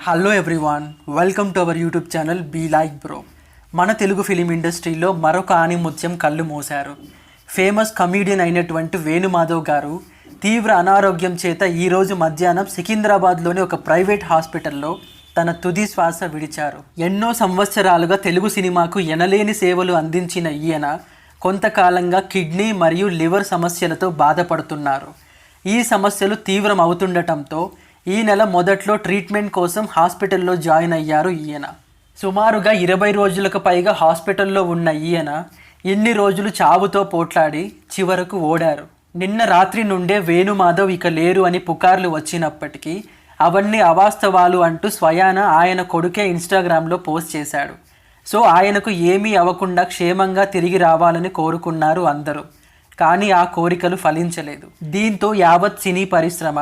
Hello everyone, welcome to our YouTube channel be like bro. మన Telugu film ఇండస్ట్రీలో మరొక ఆణిముత్యం కళ్ళు మూశారు. ఫేమస్ కమీడియన్ అయినటువంటి వేణుమాధవ్ గారు తీవ్ర అనారోగ్యం చేత ఈరోజు మధ్యాహ్నం సికింద్రాబాద్లోని ఒక ప్రైవేట్ హాస్పిటల్లో తన తుది శ్వాస విడిచారు. ఎన్నో సంవత్సరాలుగా తెలుగు సినిమాకు ఎనలేని సేవలు అందించిన ఈయన కొంతకాలంగా కిడ్నీ మరియు లివర్ సమస్యలతో బాధపడుతున్నారు. ఈ సమస్యలు తీవ్రం అవుతుండటంతో ఈ నెల మొదట్లో ట్రీట్మెంట్ కోసం హాస్పిటల్లో జాయిన్ అయ్యారు ఈయన. సుమారుగా 20 రోజులకు పైగా హాస్పిటల్లో ఉన్న ఈయన ఇన్ని రోజులు చావుతో పోట్లాడి చివరకు ఓడారు. నిన్న రాత్రి నుండే వేణుమాధవ్ ఇక లేరు అని పుకార్లు వచ్చినప్పటికీ అవన్నీ అవాస్తవాలు అంటూ స్వయాన ఆయన కొడుకే ఇన్స్టాగ్రామ్లో పోస్ట్ చేశాడు. సో ఆయనకు ఏమీ అవ్వకుండా క్షేమంగా తిరిగి రావాలని కోరుకున్నారు అందరూ. కానీ ఆ కోరికలు ఫలించలేదు. దీంతో యావత్ సినీ పరిశ్రమ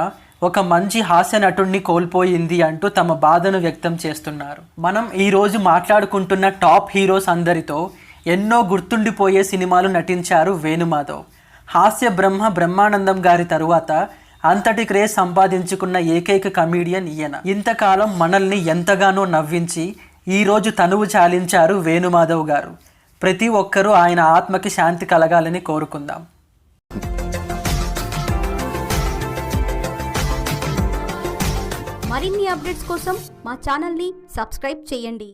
ఒక మంచి హాస్య నటుడిని కోల్పోయింది అంటూ తమ బాధను వ్యక్తం చేస్తున్నారు. మనం ఈరోజు మాట్లాడుకుంటున్న టాప్ హీరోస్ అందరితో ఎన్నో గుర్తుండిపోయే సినిమాలు నటించారు వేణుమాధవ్. హాస్య బ్రహ్మానందం గారి తరువాత అంతటి క్రేజ్ సంపాదించుకున్న ఏకైక కమీడియన్ ఈయన. ఇంతకాలం మనల్ని ఎంతగానో నవ్వించి ఈరోజు తనువు చాలించారు వేణుమాధవ్ గారు. ప్రతి ఒక్కరూ ఆయన ఆత్మకి శాంతి కలగాలని కోరుకుందాం. మరిన్ని అప్డేట్స్ కోసం మా ఛానల్ని సబ్స్క్రైబ్ చేయండి.